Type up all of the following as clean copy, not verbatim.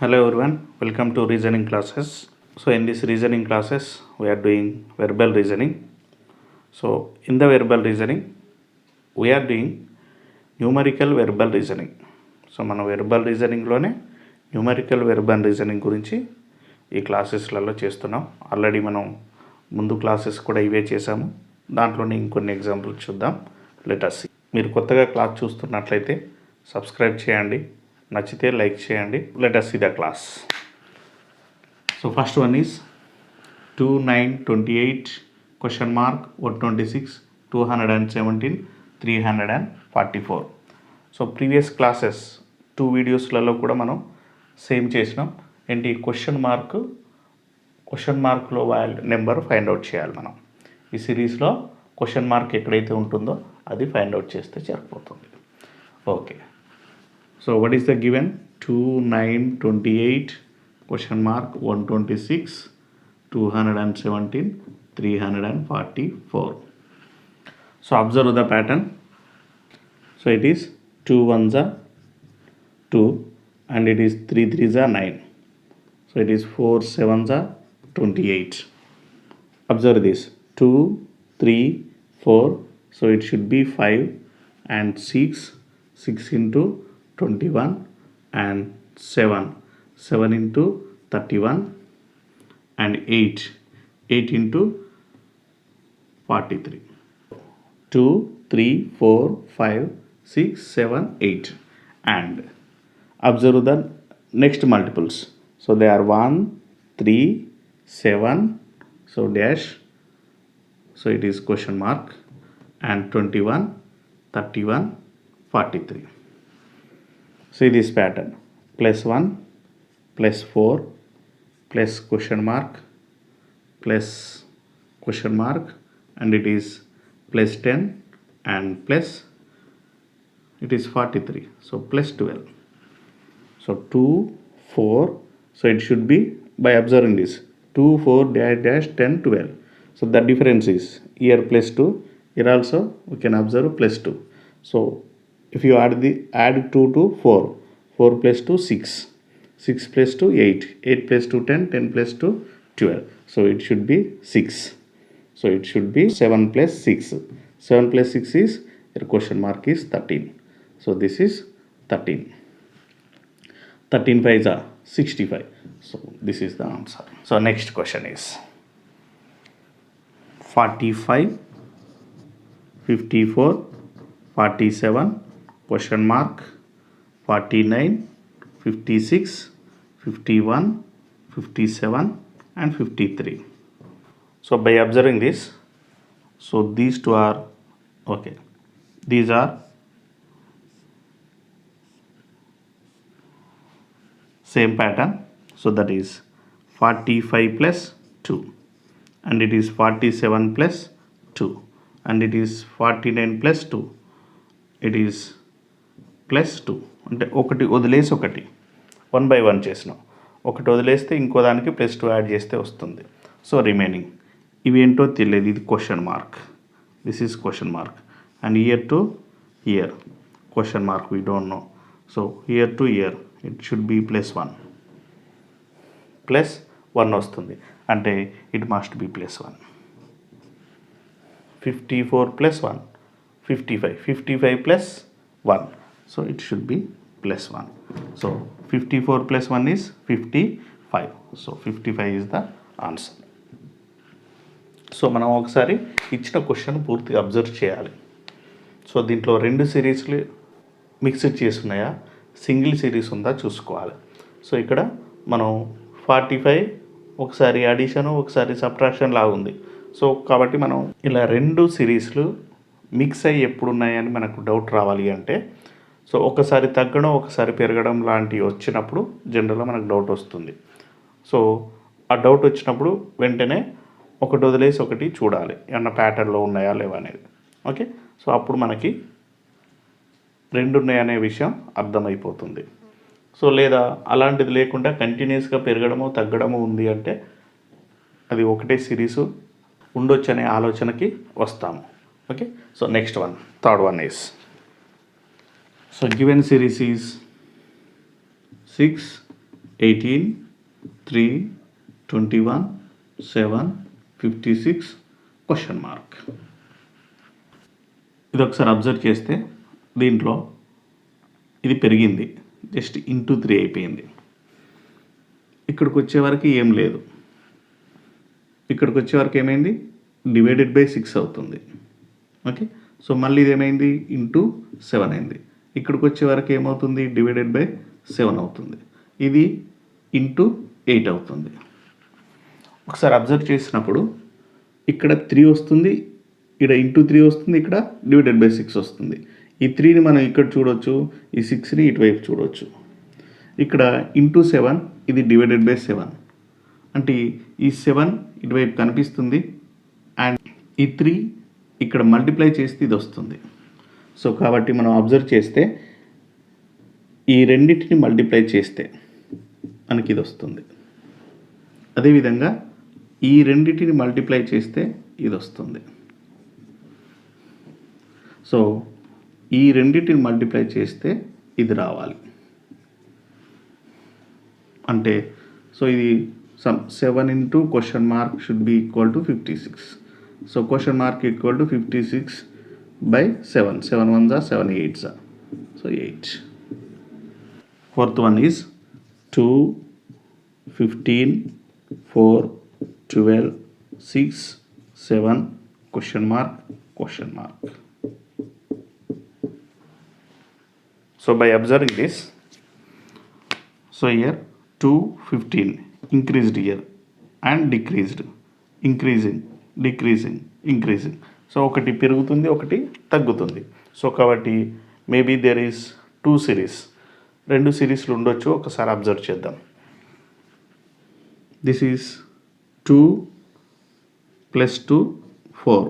Hello everyone, welcome to reasoning classes. So in this reasoning classes, we are doing verbal reasoning. So in the verbal reasoning, we are doing numerical verbal reasoning. So మన verbal రీజనింగ్లోనే numerical verbal reasoning గురించి ఈ క్లాసెస్లలో చేస్తున్నాం. Already మనం ముందు classes కూడా ఇవే చేసాము. దాంట్లోనే ఇంకొన్ని ఎగ్జాంపుల్స్ చూద్దాం. Let us see. మీరు కొత్తగా క్లాస్ చూస్తున్నట్లయితే సబ్స్క్రైబ్ చేయండి, నచ్చితే లైక్ చేయండి. Let us see the class. So first one is 2, 9, 28, question mark 126, 217, 344. So previous classes 2 వీడియోస్లలో కూడా మనం సేమ్ చేసినాం. ఏంటి క్వశ్చన్ మార్క్లో నెంబర్ ఫైండ్ అవుట్ చేయాలి మనం. ఈ సిరీస్లో క్వశ్చన్ మార్క్ ఎక్కడైతే ఉంటుందో అది ఫైండ్ అవుట్ చేస్తే సరిపోతుంది. Okay, so what is the given? 2, 9, 28, question mark 126, 217, 344. So observe the pattern. So it is 2 ones are 2 and it is 3 threes are 9. So it is 4 sevens are 28. Observe this 2, 3, 4. So it should be 5 and 6 into 21 and 7 into 31 and 8 into 43. 2, 3, 4, 5, 6, 7, 8. And observe the next multiples. So they are 1, 3, 7, so dash, so it is question mark, and 21, 31, 43. See this pattern: +1, +4, plus question mark, plus question mark, and it is +10 and plus it is 43, so +12. So 2, 4, so it should be, by observing this 2, 4, dash 10, 12. So the difference is here +2, here also we can observe +2. So if you add 2 to 4, 4 plus 2, 6, 6 plus 2, 8, 8 plus 2, 10, 10 plus 2, 12. So it should be 6. So it should be 7 plus 6. 7 plus 6 is, your question mark is 13. So this is 13. 13 5s are 65. So this is the answer. So next question is 45, 54, 47, question mark 49, 56, 51, 57 and 53. So by observing this, so these two are okay, these are same pattern. So that is 45 plus 2 and it is 47 plus 2 and it is 49 plus 2, it is +2. అంటే ఒకటి వదిలేసి ఒకటి 1 by 1 చేసినాం. ఒకటి వదిలేస్తే ఇంకో దానికి +2 add చేస్తే వస్తుంది. సో రిమైనింగ్ ఇవి ఏంటో తెలియదు. ఇది question mark, this is question mark, and year to year question mark we don't know. So year to year it should B +1 వస్తుంది, అంటే it must be +1. 54 plus 1, 55 plus 1. So it should be +1. So 54 plus 1 is 55. So 55 is the answer. So మనం ఒకసారి ఇచ్చిన question పూర్తిగా observe చేయాలి. So దీంట్లో 2 సిరీస్లు mixed చేస్తున్నాయా, single series ఉందా చూసుకోవాలి. సో ఇక్కడ మనం 45 ఒకసారి అడిషను ఒకసారి సబ్ట్రాక్షన్ లాగా ఉంది. సో కాబట్టి మనం ఇలా 2 సిరీస్లు మిక్స్ అయ్యి ఎప్పుడు ఉన్నాయని మనకు డౌట్ రావాలి అంటే, సో ఒకసారి తగ్గడం ఒకసారి పెరగడం లాంటివి వచ్చినప్పుడు జనరల్గా మనకు డౌట్ వస్తుంది. సో ఆ డౌట్ వచ్చినప్పుడు వెంటనే ఒకటి వదిలేసి ఒకటి చూడాలి, ఏమన్నా ప్యాటర్న్లో ఉన్నాయా లేవా అనేది. ఓకే, సో అప్పుడు మనకి 2 ఉన్నాయనే విషయం అర్థమైపోతుంది. సో లేదా అలాంటిది లేకుండా కంటిన్యూస్గా పెరగడము తగ్గడము ఉంది అంటే అది ఒకటే సిరీసు ఉండొచ్చు అనే ఆలోచనకి వస్తాము. Okay, so next one, third one is, so given series is 6, 18, 3, 21, 7, 56 question mark. ఇది ఒకసారి అబ్జర్వ్ చేస్తే దీంట్లో ఇది పెరిగింది, జస్ట్ ఇంటూ 3 అయిపోయింది. ఇక్కడికి వచ్చే వరకు ఏం లేదు, ఇక్కడికి వచ్చే వరకు ఏమైంది, డివైడెడ్ బై 6 అవుతుంది. ఓకే, సో మళ్ళీ ఇది ఏమైంది, ఇంటూ 7 అయింది. ఇక్కడికి వచ్చే వరకు ఏమవుతుంది, డివైడెడ్ బై 7 అవుతుంది. ఇది ఇంటూ 8 అవుతుంది. ఒకసారి అబ్జర్వ్ చేసినప్పుడు ఇక్కడ 3 వస్తుంది, ఇక్కడ ఇంటూ 3 వస్తుంది, ఇక్కడ డివైడెడ్ బై 6 వస్తుంది. ఈ 3ని మనం ఇక్కడ చూడవచ్చు, ఈ 6ని ఇటువైపు చూడవచ్చు. ఇక్కడ ఇంటూ 7, ఇది డివైడెడ్ బై 7, అంటే ఈ 7 ఇటువైపు కనిపిస్తుంది అండ్ ఈ 3 ఇక్కడ మల్టిప్లై చేస్తే ఇది వస్తుంది. సో కాబట్టి మనం అబ్జర్వ్ చేస్తే ఈ రెండింటిని మల్టిప్లై చేస్తే మనకి ఇది వస్తుంది. అదేవిధంగా ఈ రెండింటిని మల్టిప్లై చేస్తే ఇది వస్తుంది. సో ఈ రెండింటిని మల్టిప్లై చేస్తే ఇది రావాలి. అంటే సో ఇది some 7 into question mark should be equal to 56. So question mark equal to 56 by 7. 7 ones are 7 eights are. So 8. Fourth one is 2, 15, 4, 12, 6, 7 question mark. So by observing this, so here 2, 15 increased here and decreased, increasing, decreasing, increasing. So ఒకటి పెరుగుతుంది, ఒకటి తగ్గుతుంది. So కాబట్టి maybe there is 2 series, 2 సిరీస్లు ఉండొచ్చు. ఒకసారి observe చేద్దాం. This is 2 + 2 4,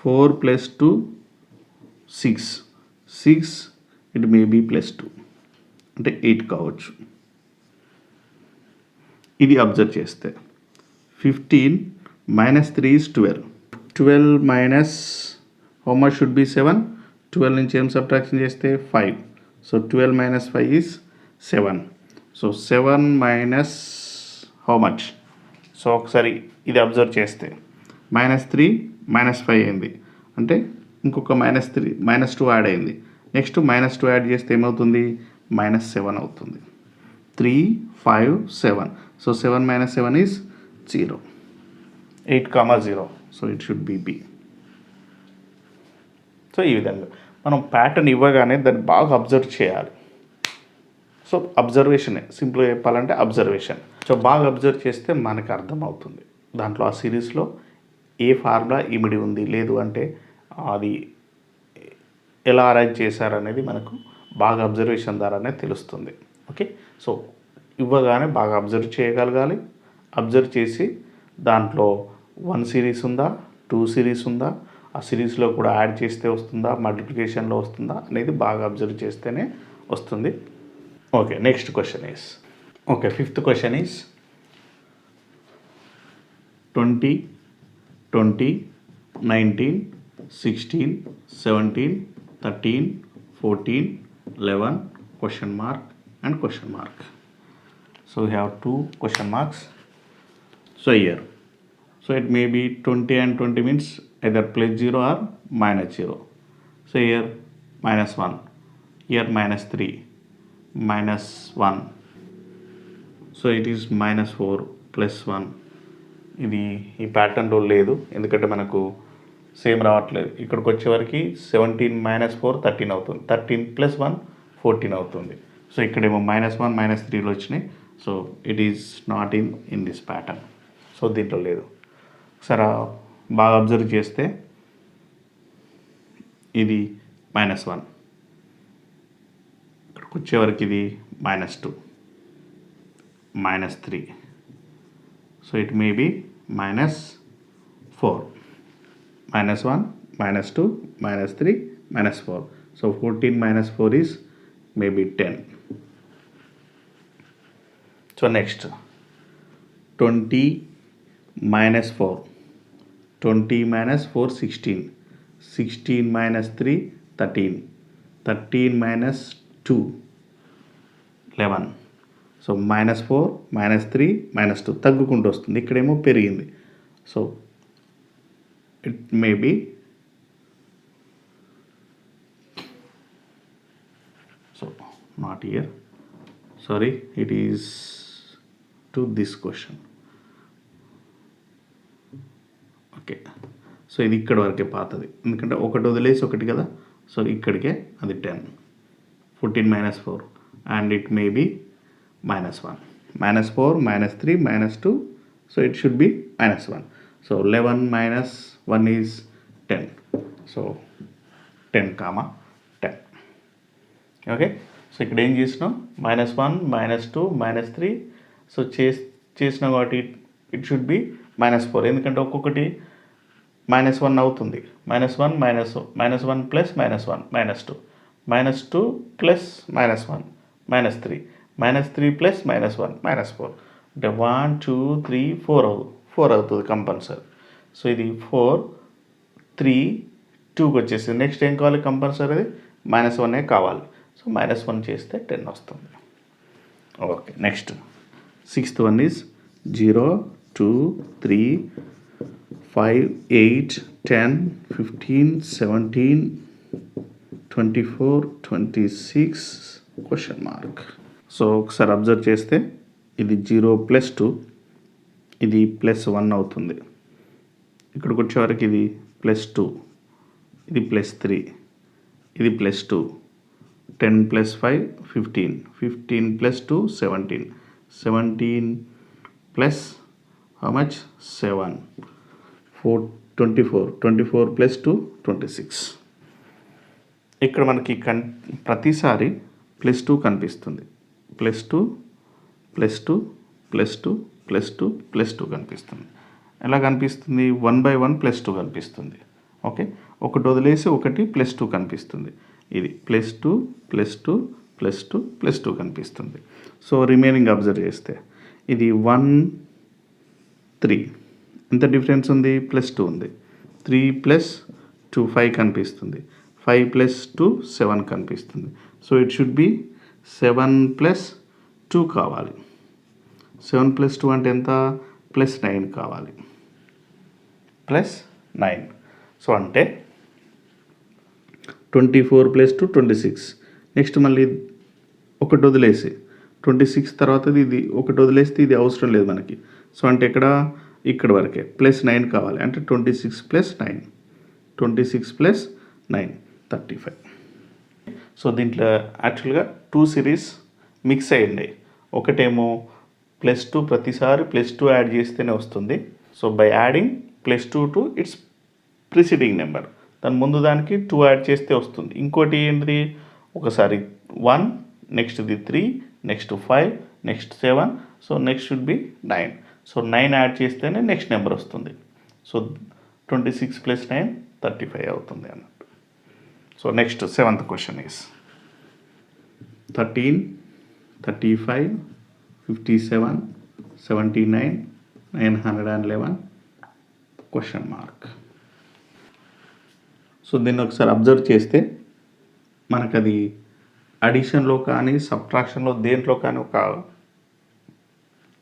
4 + 2 6, 6 it may be +2 అంటే 8 కావచ్చు. ఇది అబ్జర్వ్ చేస్తే 15 - 3 is 12. 12 minus how much should be 7? 12 నుంచి ఏం సబ్ట్రాక్షన్ చేస్తే 5. So 12 - 5 is 7. So 7 minus how much? So ఒకసారి ఇది అబ్జర్వ్ చేస్తే -3 -5 అయింది, అంటే ఇంకొక -3 -2 యాడ్ అయింది. నెక్స్ట్ -2 యాడ్ చేస్తే ఏమవుతుంది, -7 అవుతుంది. 3, 5, 7. So 7 - 7 is 0. 8, 0. So it should be B. So ఈ విధంగా మనం ప్యాటర్న్ ఇవ్వగానే దాన్ని బాగా అబ్జర్వ్ చేయాలి. సో అబ్జర్వేషనే, సింపుల్గా చెప్పాలంటే అబ్జర్వేషన్. సో బాగా అబ్జర్వ్ చేస్తే మనకు అర్థమవుతుంది దాంట్లో ఆ సిరీస్లో ఏ ఫార్ములా ఇమిడి ఉంది, లేదు అంటే అది ఎలా అరేంజ్ చేశారనేది మనకు బాగా అబ్జర్వేషన్ ద్వారానే తెలుస్తుంది. ఓకే, సో ఇవ్వగానే బాగా అబ్జర్వ్ చేయగలగాలి. అబ్జర్వ్ చేసి దాంట్లో 1 సిరీస్ ఉందా, 2 సిరీస్ ఉందా, ఆ సిరీస్లో కూడా యాడ్ చేస్తే వస్తుందా, మల్టిప్లికేషన్లో వస్తుందా అనేది బాగా అబ్జర్వ్ చేస్తేనే వస్తుంది. Okay, next question is, okay, 5th question is 20, 20, 19, 16, 17, 13, 14, 11 question mark and question mark. So we have 2 question marks. So here, so it may be 20 and 20 means either +0 or -0. So here -1, here -3, -1. So it is -4 +1. ఇది ఈ ప్యాటర్న్లో లేదు, ఎందుకంటే మనకు same రావట్లేదు. ఇక్కడికి వచ్చేవరకు 17 - 4 13 అవుతుంది, 13 + 1 14 అవుతుంది. సో ఇక్కడేమో -1 -3లో వచ్చినాయి. So it is not in this pattern. So దీంట్లో లేదు. సరే బాగా అబ్జర్వ్ చేస్తే ఇది -1, ఇక్కడికి వచ్చేవరకు ఇది -2, -3. So it may be -4, -1, -2, -3, -4. So 14 - 4 is maybe 10. So next 20 - 4, 20 - 4 16, 16 - 3 13, 13 - 2 11, so -4 -3 -2 తగ్గుకుంటూ వస్తుంది, ఇక్కడేమో పెరిగింది. So it may be so not here, sorry, it is to this question. Okay, so ఇది ఇక్కడ వరకే పాతది, ఎందుకంటే ఒకటి వదిలేసి ఒకటి కదా, సో ఇక్కడికే అది 10, 14 - 4 and it may be -1, -4 -3 -2, so it should be -1. So 11 - 1 is 10, so 10, 10. Okay, so ఇక్కడ ఏం చేసినాం, -1 -2 -3, సో చేసిన కాబట్టి ఇట్ షుడ్ బి -4, ఎందుకంటే ఒక్కొక్కటి -1 అవుతుంది. -1 -1 ప్లస్ -1 -2 -2 ప్లస్ -1 -3 -3 ప్లస్ -1 -4, అంటే 1 2 3 4 అవుతుంది కంపల్సరీ. సో ఇది 4 3 2కి వచ్చేసింది. నెక్స్ట్ ఏం కావాలి కంపల్సరీ, అది -1 కావాలి. సో -1 చేస్తే 10 వస్తుంది. Okay, next 6th one is 0 2 3 5 8 10 15 17 24 26 question mark. So ఒకసారి అబ్జర్వ్ చేస్తే ఇది 0 + 2, ఇది +1 అవుతుంది. ఇక్కడికి వచ్చేవరకు ఇది +2, ఇది +3, ఇది +2, 10 + 5 15, 15 + 2 17, 17 plus how much 7 4 24, 24 + 2 26. ఇక్కడ మనకి ప్రతిసారి +2 కనిపిస్తుంది, +2 +2 +2 +2 +2 కనిపిస్తుంది. ఎలా కనిపిస్తుంది, 1/1 +2 కనిపిస్తుంది. ఓకే, ఒకటి వదిలేసి ఒకటి +2 కనిపిస్తుంది, ఇది +2 +2 +2 +2 కనిపిస్తుంది. సో రిమైనింగ్ అబ్జర్వ్ చేస్తే ఇది 1 3, ఎంత డిఫరెన్స్ ఉంది, +2 ఉంది. 3 + 2 5 కనిపిస్తుంది, 5 + 2 7 కనిపిస్తుంది. సో ఇట్ షుడ్ బి 7 + 2 కావాలి. 7 + 2 అంటే ఎంత, +9 కావాలి, +9. సో అంటే 24 + 2 26. నెక్స్ట్ మళ్ళీ ఒకటి వదిలేసి 26 తర్వాత ఇది ఒకటి వదిలేస్తే ఇది అవసరం లేదు మనకి. సో అంటే ఇక్కడ వరకే +9 కావాలి, అంటే 26 + 9, 26 + 9 35. సో దీంట్లో యాక్చువల్గా 2 సిరీస్ మిక్స్ అయ్యింది. ఒకటేమో +2 ప్రతిసారి +2 యాడ్ చేస్తేనే వస్తుంది. So by adding +2 to it's preceding number, దాని ముందు దానికి 2 యాడ్ చేస్తే వస్తుంది. ఇంకోటి ఏంటిది, ఒకసారి 1, నెక్స్ట్ ఇది 3, next 5, next 7, so next should be 9. So 9 add చేస్తేనే నెక్స్ట్ నెంబర్ వస్తుంది. సో 26 + 9 35 అవుతుంది అన్నట్టు. So next 7th question is 13 35 57 79 911 question mark. So దీన్ని ఒకసారి అబ్జర్వ్ చేస్తే మనకు అది అడిషన్లో కానీ సబ్ట్రాక్షన్లో దేంట్లో కానీ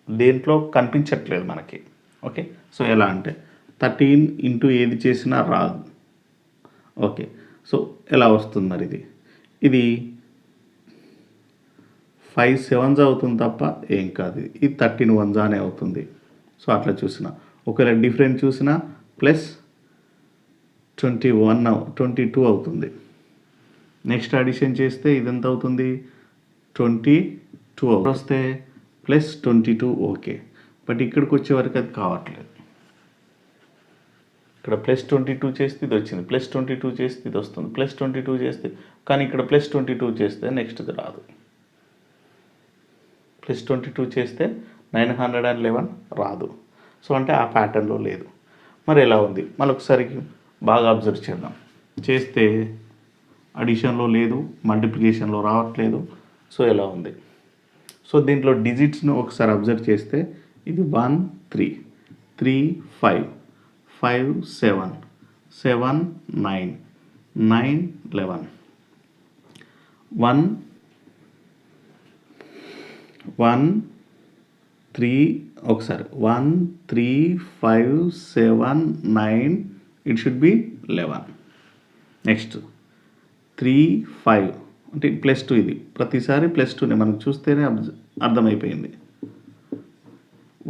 దేంట్లో కనిపించట్లేదు మనకి. ఓకే, సో ఎలా అంటే 13 ఇంటూ ఏది చేసినా రాదు. ఓకే, సో ఎలా వస్తుంది మరి ఇది 5 7s అవుతుంది తప్ప ఏం కాదు, ఇది 13 1s అనే అవుతుంది. సో అట్లా చూసినా, ఒకవేళ డిఫరెంట్ చూసినా +21 22 అవుతుంది. నెక్స్ట్ అడిషన్ చేస్తే ఇదెంత అవుతుంది, 22 వస్తే +22. ఓకే, బట్ ఇక్కడికి వచ్చే వరకు అది కావట్లేదు. ఇక్కడ +22 చేస్తే ఇది వచ్చింది, +22 చేస్తే ఇది వస్తుంది, +22 చేస్తే, కానీ ఇక్కడ +22 చేస్తే నెక్స్ట్ ఇది రాదు. +22 చేస్తే 911 రాదు. సో అంటే ఆ ప్యాటర్న్లో లేదు. మరి ఎలా ఉంది, మళ్ళీ ఒకసారి బాగా అబ్జర్వ్ చేద్దాం. చేస్తే అడిషన్లో లేదు, మల్టిప్లికేషన్లో రావట్లేదు. సో ఎలా ఉంది, సో దీంట్లో డిజిట్స్ను ఒకసారి అబ్జర్వ్ చేస్తే ఇది 1 3 3 5 5 7 7 9 9 11 1 1 3 ఒకసారి 1 3 5 7 9 ఇట్ షుడ్ బి 11. నెక్స్ట్ 3 5 అంటే +2 ఇది ప్రతిసారి +2నే మనకు చూస్తేనే అర్థమైపోయింది.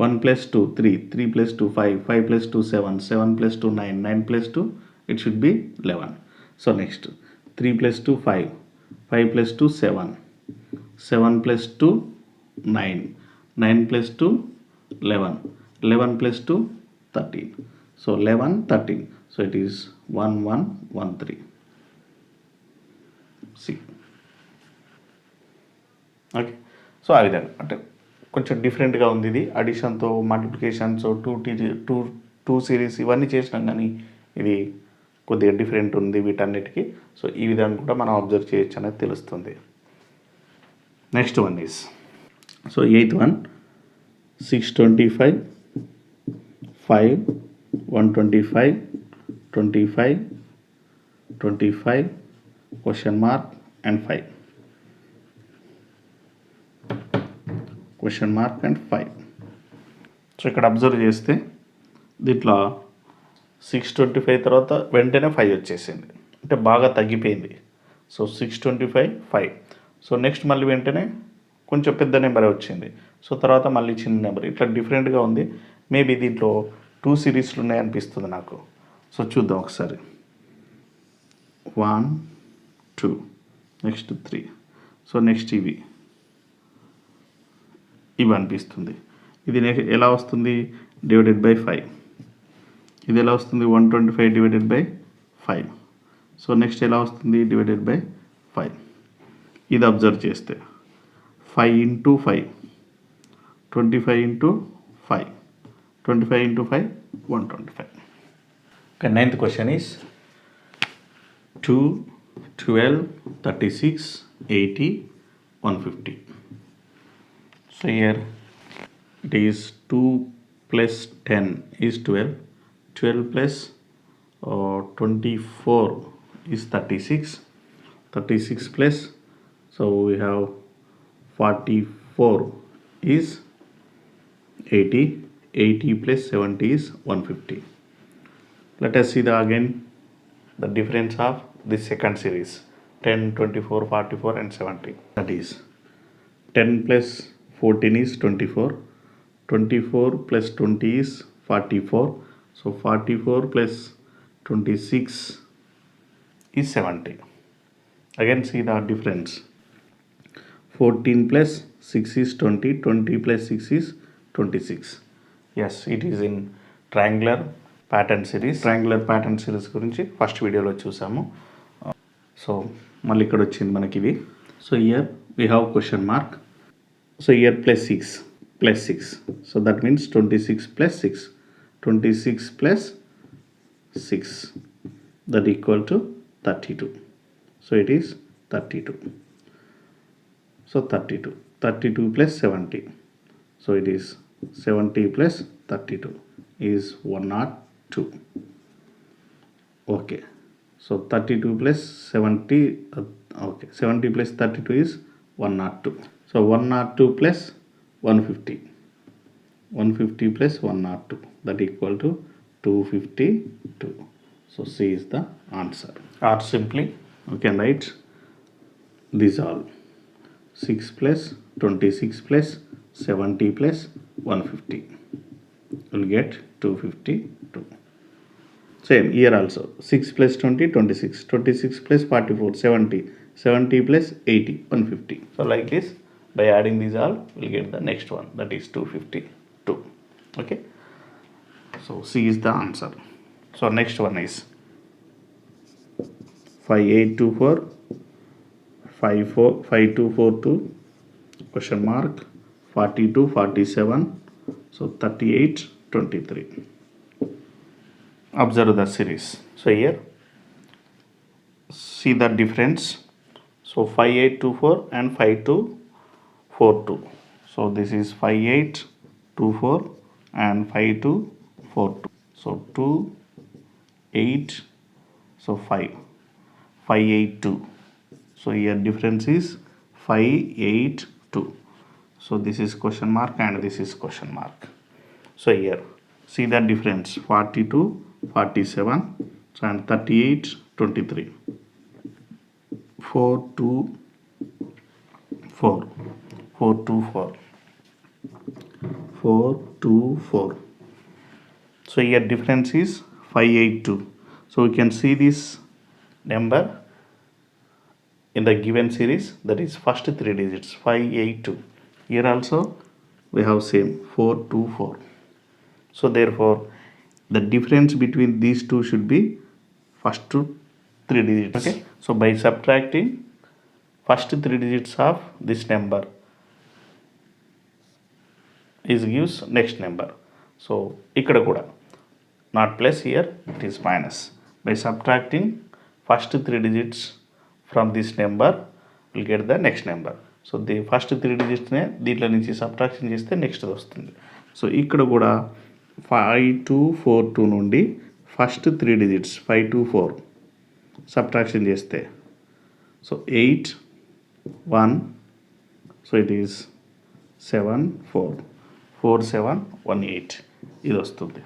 1 + 2 3 3 + 2 5 5 + 2 7 7 + 2 9 9 + 2 it should be 11. So next 3 + 2 5 5 + 2 7 7 + 2 9 9 + 2 11 11 + 2 13. So 11 13, so it is 1 1 1 3. See, okay. So ఆ విధంగా అంటే కొంచెం డిఫరెంట్గా ఉంది ఇది. అడిషన్తో మల్టిప్లికేషన్స్ టూ సిరీస్ ఇవన్నీ చేసినాం, కానీ ఇది కొద్దిగా డిఫరెంట్ ఉంది వీటన్నిటికీ. సో ఈ విధంగా కూడా మనం అబ్జర్వ్ చేయొచ్చు అనేది తెలుస్తుంది. Next one is, so 8th one 625 5 125 25 25 question mark and 5 question mark and 5. So ఇక్కడ అబ్జర్వ్ చేస్తే దీంట్లో 625 తర్వాత వెంటనే 5 వచ్చేసింది, అంటే బాగా తగ్గిపోయింది. సో 625 5. సో నెక్స్ట్ మళ్ళీ వెంటనే కొంచెం పెద్ద నెంబరే వచ్చింది. సో తర్వాత మళ్ళీ చిన్న నెంబర్, ఇట్లా డిఫరెంట్గా ఉంది. మేబీ దీంట్లో 2 సిరీస్లు ఉన్నాయనిపిస్తుంది నాకు. సో చూద్దాం ఒకసారి. 1 2 నెక్స్ట్ 3. సో నెక్స్ట్ ఇవి అనిపిస్తుంది. ఇది ఎలా వస్తుంది? Divided by 5. ఇది ఎలా వస్తుంది? 125 డివైడెడ్ బై 5. సో నెక్స్ట్ ఎలా వస్తుంది? Divided by 5. ఇది అబ్జర్వ్ చేస్తే 5 × 5 25 × 5 25 × 5 125. Okay, 9th question is 2 12 36 80 150. So here it is 2 plus 10 is 12, 12 plus 24 is 36, 36 plus, so we have 44 is 80, 80 plus 70 is 150. Let us see the difference of this second series 10 24 44 and 70. That is 10 plus 14 is 24, 24 plus 20 is 44, so 44 plus 26 is 70. Again see the difference. 14 plus 6 is 20, 20 plus 6 is 26. Yes, it is in triangular pattern series. Triangular pattern series గురించి first వీడియోలో చూసాము. So మళ్ళీ ఇక్కడ వచ్చింది మనకి ఇవి. So here we have question mark. So here plus 6 plus 6. So that means 26 plus 6. 26 plus 6 that equal to 32. So it is 32. So 32. 32 plus 70. So it is 70 plus 32 is 102. Okay. So 32 plus 70. Okay. 70 plus 32 is 102. So 102 plus 150. 150 plus 102 that equal to 252. So C is the answer. Or simply you can write these all. 6 plus 26 plus 70 plus 150. You'll get 252. Same here also. 6 plus 20 26. 26 plus 44 70. 70 plus 80 150. So like this, by adding these all we'll get the next one, that is 252. Okay, so C is the answer. So next one is 5824 5242 question mark 42 47. So 38 23. Observe the series. So here see the difference. So 5824 and 5242. So this is 5824 and 5242. So 2 8, so 5 582. So here difference is 582. So this is question mark and this is question mark. So here see the difference 42 47 and 38 23 4 2 4 4 2 4 4 2 4. So here difference is 582. So we can see this number in the given series, that is first three digits 582. Here also we have same 424. So therefore the difference between these two should be first three digits. Okay, so by subtracting first three digits of this number is gives next number. So ikkada kuda not plus, here it is minus. By subtracting first three digits from this number we'll get the next number. So the first three డిజిట్స్నే దీంట్లో నుంచి subtraction చేస్తే next వస్తుంది. So ఇక్కడ కూడా 5242 నుండి first three digits 524 subtraction చేస్తే so 8 1, so it is 4718 ఇది వస్తుంది.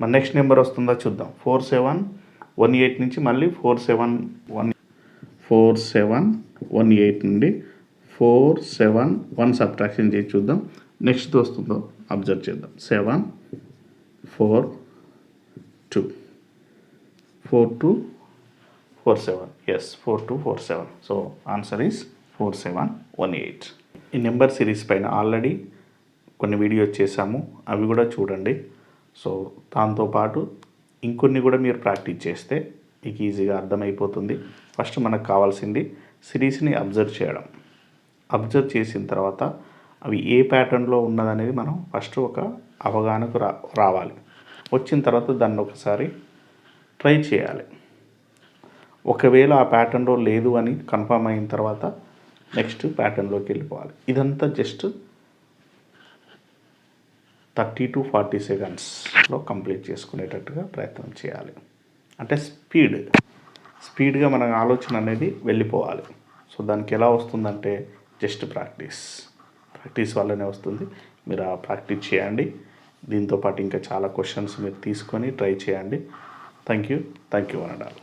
మన నెక్స్ట్ నెంబర్ వస్తుందా చూద్దాం. 4718 నుంచి మళ్ళీ 4718 నుండి 471 సబ్ట్రాక్షన్ చేసి చూద్దాం నెక్స్ట్ వస్తుందో అబ్జర్వ్ చేద్దాం. 4247 ఎస్ 4247. So answer is 4718. ఈ నెంబర్ సిరీస్ పైన ఆల్రెడీ కొన్ని వీడియోస్ చేశాము, అవి కూడా చూడండి. సో దాంతోపాటు ఇంకొన్ని కూడా మీరు ప్రాక్టీస్ చేస్తే మీకు ఈజీగా అర్థమైపోతుంది. ఫస్ట్ మనకు కావాల్సింది సిరీస్ని అబ్జర్వ్ చేయడం. అబ్జర్వ్ చేసిన తర్వాత అవి ఏ ప్యాటర్న్లో ఉన్నదనేది మనం ఫస్ట్ ఒక అవగాహనకు రావాలి. వచ్చిన తర్వాత దాన్ని ఒకసారి ట్రై చేయాలి. ఒకవేళ ఆ ప్యాటర్న్లో లేదు అని కన్ఫర్మ్ అయిన తర్వాత నెక్స్ట్ ప్యాటర్న్లోకి వెళ్ళిపోవాలి. ఇదంతా జస్ట్ 30 to 40 సెకండ్స్లో కంప్లీట్ చేసుకునేటట్టుగా ప్రయత్నం చేయాలి. అంటే స్పీడ్గా మన ఆలోచన అనేది వెళ్ళిపోవాలి. సో దానికి ఎలా వస్తుందంటే జస్ట్ ప్రాక్టీస్ వల్లనే వస్తుంది. మీరు ఆ ప్రాక్టీస్ చేయండి. దీంతోపాటు ఇంకా చాలా క్వశ్చన్స్ మీరు తీసుకొని ట్రై చేయండి. Thank you అనడాలి.